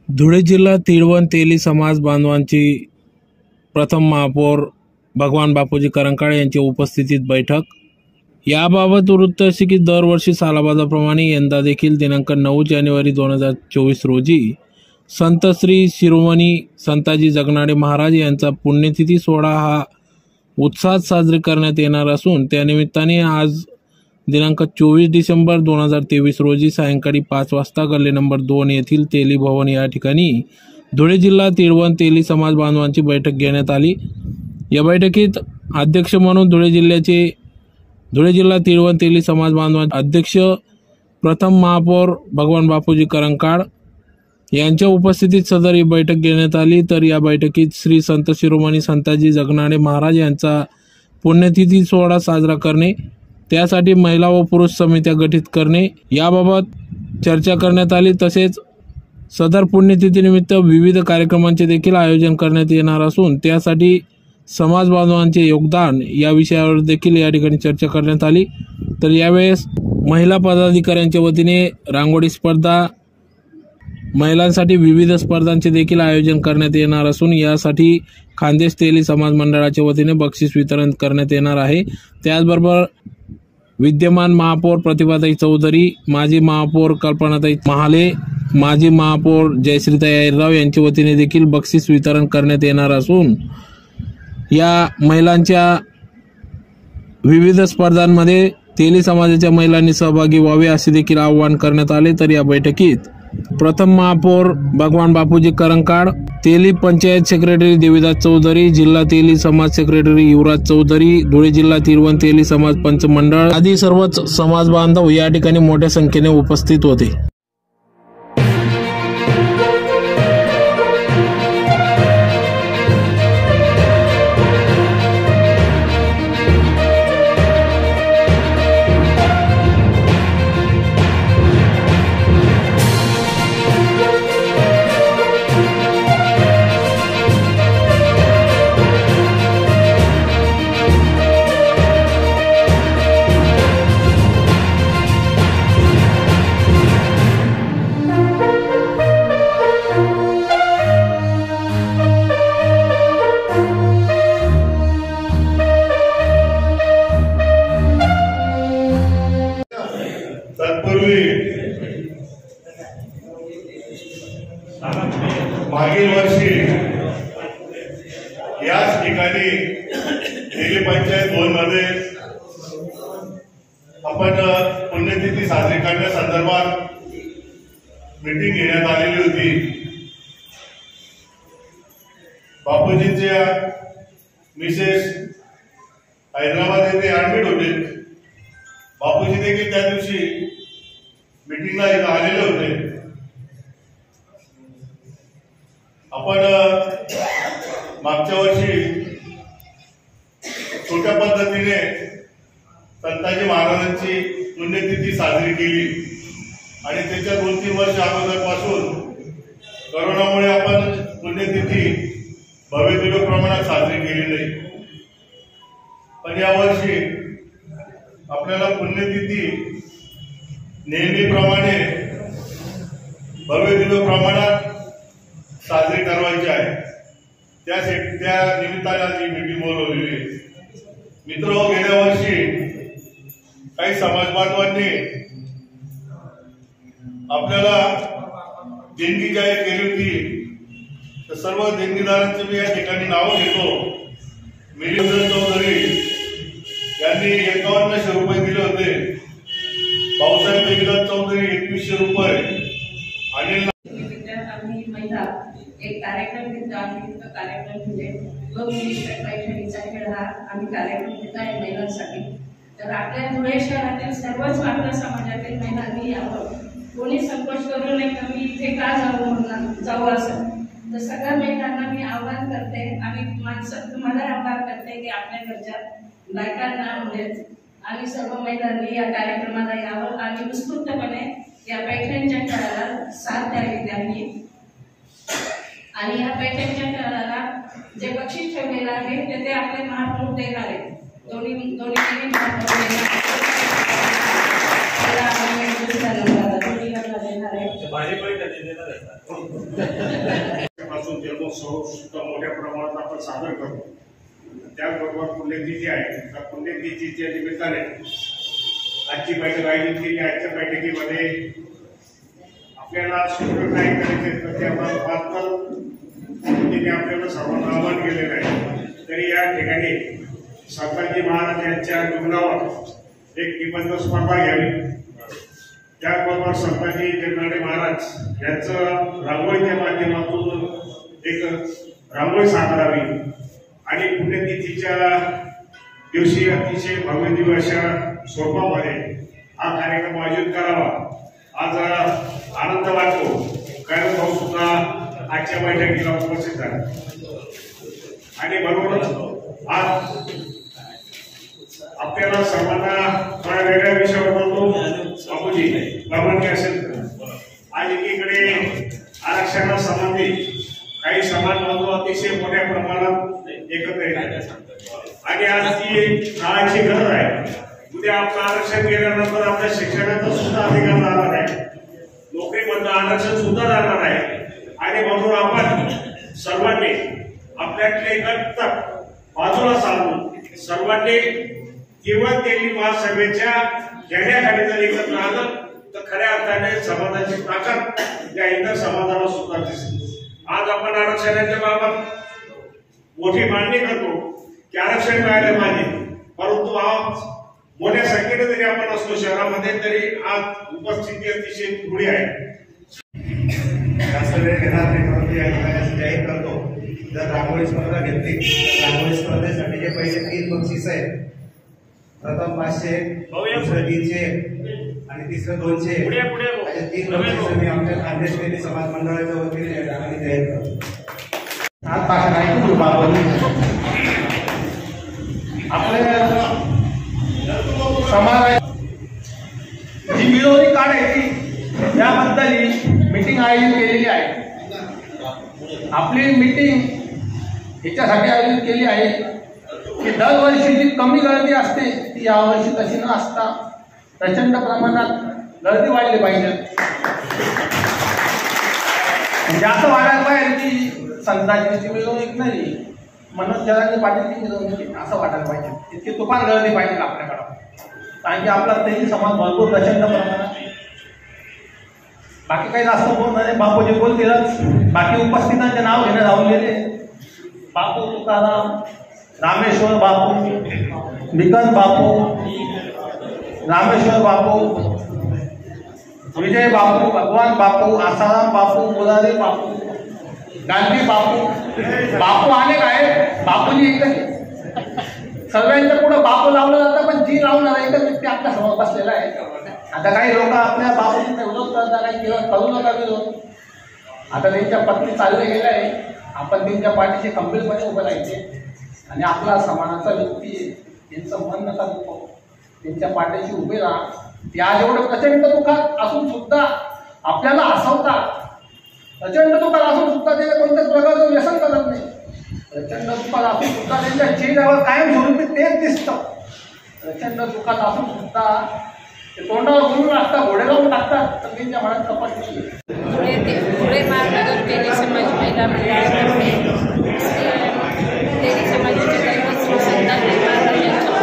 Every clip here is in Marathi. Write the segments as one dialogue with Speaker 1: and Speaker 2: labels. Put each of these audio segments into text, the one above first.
Speaker 1: धुळे जिल्हा तिळवण तेली समाज बांधवांची प्रथम महापौर भगवान बापूजी करंकाळ यांच्या उपस्थितीत बैठक। याबाबत वृत्त असे की दरवर्षी सालाबादाप्रमाणे यंदा देखील दिनांक 9 जानेवारी 2024 रोजी संत श्री शिरोमणी संताजी जगनाडे महाराज यांचा पुण्यतिथी सोहळा हा उत्साहात साजरी करण्यात येणार असून त्यानिमित्ताने आज दिनांक 24 डिसेंबर 2023 रोजी सायंकाळी 5 वाजता गल्ली नंबर 2 येथील तेली भवन या ठिकाणी धुळे जिल्हा तिळवण तेली समाज बांधवांची बैठक घेण्यात आली। या बैठकीत अध्यक्ष म्हणून धुळे जिल्हा तिळवण तेली समाज बांधवांचे अध्यक्ष प्रथम महापौर भगवान बापूजी करंकाळ यांच्या उपस्थितीत सदर ही बैठक घेण्यात आली। तर या बैठकीत श्री संत शिरोमणी संताजी जगनाडे महाराज यांचा पुण्यतिथी सोहळा साजरा करणे, त्यासाठी महिला व पुरुष समित्या गठीत करणे याबाबत चर्चा करण्यात आली। तसेच सदर पुण्यतिथीनिमित्त विविध कार्यक्रमांचे देखील आयोजन करण्यात येणार असून त्यासाठी समाज बांधवांचे योगदान या विषयावर देखील या ठिकाणी चर्चा करण्यात आली। तर यावेळेस महिला पदाधिकाऱ्यांच्या वतीने रांगोळी स्पर्धा, महिलांसाठी विविध स्पर्धांचे देखील आयोजन करण्यात येणार असून यासाठी खानदेश तेली समाज मंडळाच्या वतीने बक्षीस वितरण करण्यात येणार आहे। त्याचबरोबर विद्यमान महापौर प्रतिभाताई चौधरी, माजी महापौर कल्पनाताई महाले, माजी महापौर जयश्रीताई अहिरराव यांच्या वतीने देखील बक्षीस वितरण करण्यात येणार असून या महिलांच्या विविध स्पर्धांमध्ये तेली समाजाच्या महिलांनी सहभागी व्हावे असे देखील आवाहन करण्यात आले। तर या बैठकीत प्रथम महापौर भगवान बापूजी करंकाळ, तेली पंचायत सेक्रेटरी देवीदास चौधरी, जिल्हा तेली समाज सेक्रेटरी युवराज चौधरी, धुळे जिल्हा तिळवण तेली समाज पंच मंडळ आदी सर्वच समाज बांधव या ठिकाणी मोठ्या संख्येने उपस्थित होते।
Speaker 2: मागील वर्षी याच ठिकाणी तेली पंचायत 2 मध्ये आपण पुण्यतिथी साजरी करण्यासंदर्भात मीटिंग घेण्यात आलेली होती। बापूजींच्या मिसेस हैदराबाद येथे ऍडमिट होते। बापूजी देखील त्या दिवशी मीटिंगला इथं आलेले होते। आपण मागच्या वर्षी छोट्या पद्धतीने संताजी महाराजांची पुण्यतिथी साजरी केली आणि त्याच्या 2-3 वर्ष अगोदरपासून कोरोनामुळे आपण पुण्यतिथी भव्य प्रमाणात साजरी केली नाही। पण यावर्षी आपल्याला पुण्यतिथी नेहमीप्रमाणे भव्य प्रमाणात साजरी करवायची आहे। त्या निमित्ताने आज ही मीटिंग बोलवलेली आहे। मित्र, गेल्या वर्षी काही समाज बांधवांनी आपल्याला देणगी जाहीर केली होती। तर सर्व देणगीदारांचे मी या ठिकाणी नाव घेतो। मिलिंद चौधरी यांनी 5100 रुपये दिले होते। भाऊसाहेब देवीदास चौधरी 2100 रुपये। आणि
Speaker 3: एक कार्यक्रम घेतला आहे। तो कार्यक्रम म्हणजे पैठणीचा खेळ हा आम्ही कार्यक्रम घेत आहे महिलांसाठी। तर आपल्या धुळे शहरातील सर्वच मात्र समाजातील महिलांनी यावं, कोणी संकोच करू नये की मी इथे का जाऊ असं। तर सगळ्या महिलांना मी आवाहन करते आणि तुम्हाला आवाहन करते की आपल्या घरच्या बायकांना आणि सर्व महिलांनी या कार्यक्रमाला यावं आणि उत्स्फूर्तपणे या पैठणीच्या खेळाला साथ द्यावी त्यांनी। आणि या पैठणीच्या खेळाला जे बक्षीस ठेवलेलं आहे ते आपले महापौर देणार आहेत। दोन्ही महापौर देणार आहे।
Speaker 4: पासून जन्मोत्सव सुद्धा मोठ्या प्रमाणात आपण साजरा करतो. त्याचबरोबर पुण्यतिथी आहे. त्या पुण्यतिथीच्या निमित्ताने आजची बैठक आयोजित केली. आजच्या बैठकीमध्ये आपल्याला सुरू काय करायचे तर ते आपण पात्र पद्धतीने आपल्याला सर्वांना आवाहन केलेलं आहे. तरी या ठिकाणी संताजी महाराज यांच्या जीवनावर एक निबंध स्पर्धा घ्यावी. त्याचबरोबर संताजी जगनाडे महाराज यांचं रांगोळीच्या माध्यमातून एक रांगोळी साकारावी आणि पुण्यतिथीच्या दिवशी अतिशय भव्य दिव्य अशा स्वरूपामध्ये हा कार्यक्रम आयोजित करावा. आज आनंद वाटतो. कारण भाऊ सुद्धा आजच्या बैठकीला उपस्थित झाला आणि म्हणून आज आपल्याला सर्वांना थोड्या वेगळ्या विषयावर बोलतो. बापूजी बाबांनी असेल आज एकीकडे आरक्षणासंबंधी काही समाज बांधव अतिशय मोठ्या प्रमाणात एकत्र येतात आणि आज ती काळाची गरज आहे. उद्या आपलं आरक्षण केल्यानंतर आपल्या शिक्षणाचा सुद्धा अधिकार राहणार आहे. नोकरीमधलं आरक्षण सुद्धा राहणार आहे आणि म्हणून आपण सर्वांनी आपल्यातले गट बाजूला साधून सर्वांनी किंवा तेली महासभेच्या घेण्याखाली जर एकत्र आलं तर खऱ्या अर्थाने समाजाची ताकद या इतर समाजाला सुद्धा दिसेल. आज आपण आरक्षणाच्या बाबत मोठी मागणी करतो की आरक्षण मिळायला पाहिजे. परंतु आज मोठ्या संख्येने जरी आपण असलो शहरामध्ये तरी आज उपस्थिती अतिशय थोडी आहे.
Speaker 5: जास्त वेळ घेणार नाही परंतु या ठिकाणी जाहीर करतो. जर रांगोळी स्पर्धा घेतली तर रांगोळी स्पर्धेसाठी जे पहिले 3 बक्षीस आहेत. प्रथम 500, दुसरं 300 आणि तिसरं 200 असे 3 बक्षीस मी आमच्या खानदेशवेली समाज मंडळाच्या वतीने या ठिकाणी जाहीर करतो.
Speaker 6: आज भाषण ऐकून आपल्या समाज जी मिळवणी काढायची याबद्दल ही मीटिंग आयोजित केलेली आहे. आपली मीटिंग याच्यासाठी आयोजित केली आहे की दरवर्षी जी कमी गर्दी असते ती यावर्षी तशी न असता प्रचंड प्रमाणात गर्दी वाढली पाहिजे. म्हणजे असं वाटायला पाहिजे की संतांची मिरवणूक नाही मनोज जरांगे पाटीलची मिरवणूक असं वाटायला पाहिजे. इतकी तुफान गर्दी पाहिजे आपल्याकडं. कारण की आपला तेही समाज भरपूर प्रचंड प्रमाणात. बाकी काही जास्त बोलणार नाही. बापूजी बोलतीलच. बाकी उपस्थितांचे नाव घेणे राहून बापू तुकाराम, रामेश्वर बापू, निकंद बापू, रामेश्वर बापू, विजय बापू, भगवान बापू, आसाराम बापू, मुरारी बापू, गांधी बापू. बापू अनेक आहेत. बापूजी एकच. सर्वांच्या पुढे बापू लावलं जातं पण जी लावणार एकच व्यक्ती आपल्या समोर बसलेला आहे. आता काही लोक आपल्या बापूजींचा विरोध करतात. काही किंवा करू नका विरोध. आता त्यांच्या पत्नी चालले गेल्या आहे. आपण त्यांच्या पाठीशी खंबीरपणे उभं राहायचे आणि आपला समानाचा व्यक्ती त्यांचं मन नका दुखो. त्यांच्या पाठीशी उभे राहा. त्या जेवढं प्रचंड दुःखात असून सुद्धा आपल्याला हसवतात. प्रचंड दुःखात असून सुद्धा त्याला कोणत्याच प्रकारचं व्यसन करत नाही. प्रचंड दुःखात असून सुद्धा त्यांच्या चेहऱ्यावर कायम स्वरूपी तेच दिसतं. प्रचंड दुःखात असून सुद्धा ते तोंडावर बोलून टाकतात, घोडे लावून टाकतात तर त्यांच्या मनात कपट नाही.
Speaker 3: पुढे महानगर तेली समाज महिला मंडळातर्फे तेली समाजाचे दैवत श्री संताजी महाराज यांच्या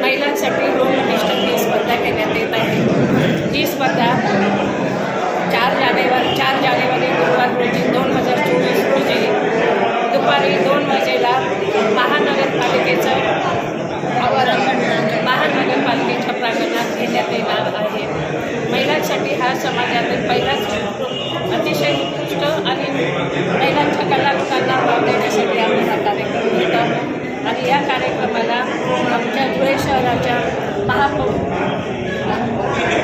Speaker 3: महिलांसाठी रोमनिष्ठ स्पर्धा घेण्यात येत आहे. ही स्पर्धा 4 जानेवारी गुरुवार रोजी 2024 रोजी दुपारी 2 वाजेला महानगरपालिकेचं महानगरपालिकेच्या प्रांगणात घेण्यात येणार आहे. महिलांसाठी हा समाजातील पहिलाच अतिशय उत्कृष्ट आणि महिलांच्या कलाकारांना वाव देण्यासाठी आपण हा कार्यक्रम घेत आहोत. आणि या कार्यक्रमाला आमच्या धुळे शहराच्या महापौर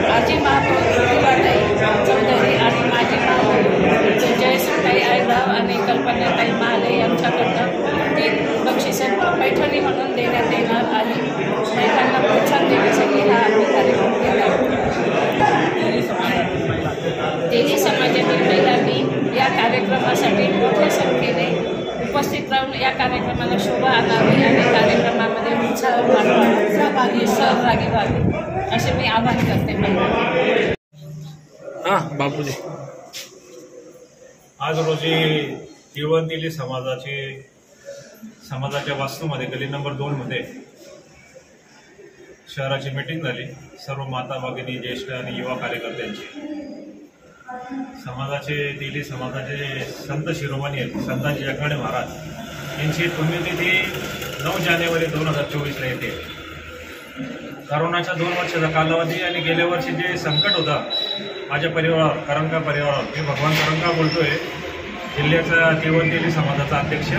Speaker 3: माजी महापौर प्रतिभाताई चौधरी आणि माजी महापौर जयश्रीताई आयराव आणि कल्पनाताई महाले यांच्याकडनं 3 बक्षिसे पैठणी म्हणून देण्यात येणार आहे. महिलांना प्रोत्साहन देण्यासाठी हा आम्ही कार्यक्रम केला. तेली समाजातील महिलांनी या कार्यक्रमासाठी मोठ्या संख्येने उपस्थित राहून या कार्यक्रमाला शोभा आणावी आणि कार्यक्रमामध्ये उत्साह वाढवा, सहभागी सहभागी व्हावे असे मी आवाहन करते.
Speaker 1: हा बापूजी.
Speaker 7: आज रोजी तिळवंतेली समाजाच्या वास्तूमध्ये गली नंबर 2 मध्ये शहराची मीटिंग झाली. सर्व माता भगिनी, ज्येष्ठ आणि युवा कार्यकर्त्यांची. तेली समाजाचे संत शिरोमणी संताजी जगनाडे महाराज यांची पुण्यतिथी 9 जानेवारी 2024 येते. करोनाच्या 2 वर्षाचा कालावधी आणि गेल्या वर्षी जे संकट होतं माझ्या परिवारावर, करंका परिवारावर, मी भगवान करंका बोलतोय, जिल्ह्याचा तिळवंतेली समाजाचा अध्यक्ष.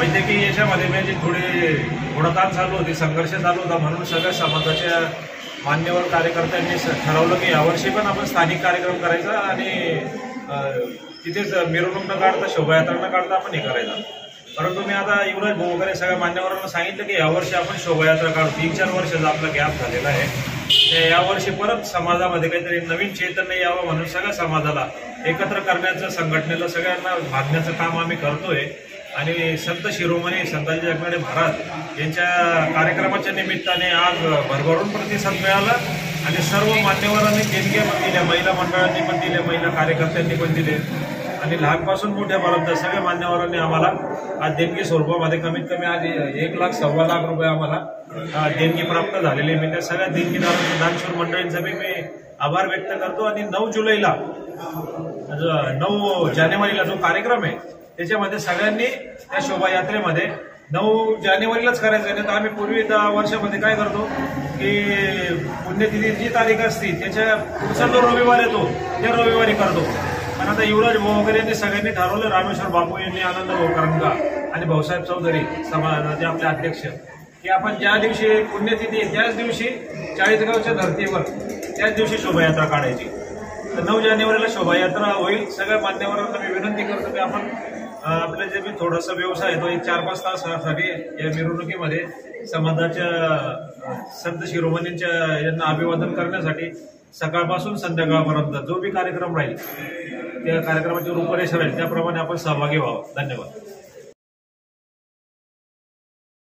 Speaker 7: वैद्यकीय याच्यामध्ये म्हणजे थोडा ताण चालू होती, संघर्ष चालू होता, म्हणून सगळ्या समाजाच्या मान्यवर कार्यकर्त्यांनी ठरवलं की यावर्षी पण आपण स्थानिक कार्यक्रम करायचा आणि तिथेच मिरवणूक न काढता, शोभायात्रा न काढता आपण हे करायचा. परंतु मी आता युवराज भाऊ वगैरे सगळ्या मान्यवरांना सांगितलं की यावर्षी आपण शोभायात्रा काढू. 3-4 वर्षाचा आपला गॅप झालेला आहे. यावर्षी परत समाजामध्ये काहीतरी नवीन चैतन्य यावं म्हणून सगळ्या समाजाला एकत्र करण्याचं, संघटनेला सगळ्यांना भागण्याचं काम आम्ही करतोय. आणि संत शिरोमणी संताजी जगनाडे महाराज यांच्या कार्यक्रमाच्या निमित्ताने आज भरभरून प्रतिसाद मिळाला आणि सर्व मान्यवरांनी देणग्या पण दिल्या, महिला मंडळांनी पण दिले, महिला कार्यकर्त्यांनी पण दिले आणि लहानपासून मोठ्यापर्यंत सगळ्या मान्यवरांनी आम्हाला आज देणगी स्वरूपामध्ये कमीत कमी आज 1,00,000-1.25 लाख रुपये आम्हाला देणगी प्राप्त झालेली. मी त्या सगळ्या देणगीदारांच्या दानशूर मंडळींचा मी आभार व्यक्त करतो. आणि 9 जुलैला 9 जानेवारीला जो कार्यक्रम आहे त्याच्यामध्ये सगळ्यांनी त्या शोभायात्रेमध्ये 9 जानेवारीलाच करायचं आहे. तर आम्ही पूर्वी 10 वर्षामध्ये काय करतो की पुण्यतिथी जी तारीख असते त्याच्या पुढचा जो रविवार येतो त्या रविवारी करतो. पण आता युवराज भाऊ वगैरे यांनी सगळ्यांनी ठरवलं, रामेश्वर बापू यांनी, आनंद भाऊ करंगा आणि भाऊसाहेब चौधरी समाजाचे आपले अध्यक्ष, की आपण ज्या दिवशी पुण्यतिथी त्याच दिवशी चाळीसगावच्या धर्तीवर त्याच दिवशी शोभायात्रा काढायची. तर 9 जानेवारीला शोभायात्रा होईल. सगळ्या मान्यवरांना मी विनंती करतो की आपण आपलं जे मी थोडासा व्यवसाय आहे तो 1-4-5 तासासाठी या मिरवणुकीमध्ये समाजाच्या संत शिरोमणींच्या यांना अभिवादन करण्यासाठी सकाळपासून संध्याकाळपर्यंत जो बी कार्यक्रम राहील त्या कार्यक्रमाची रूपरेषा राहील त्याप्रमाणे आपण सहभागी व्हावं. धन्यवाद.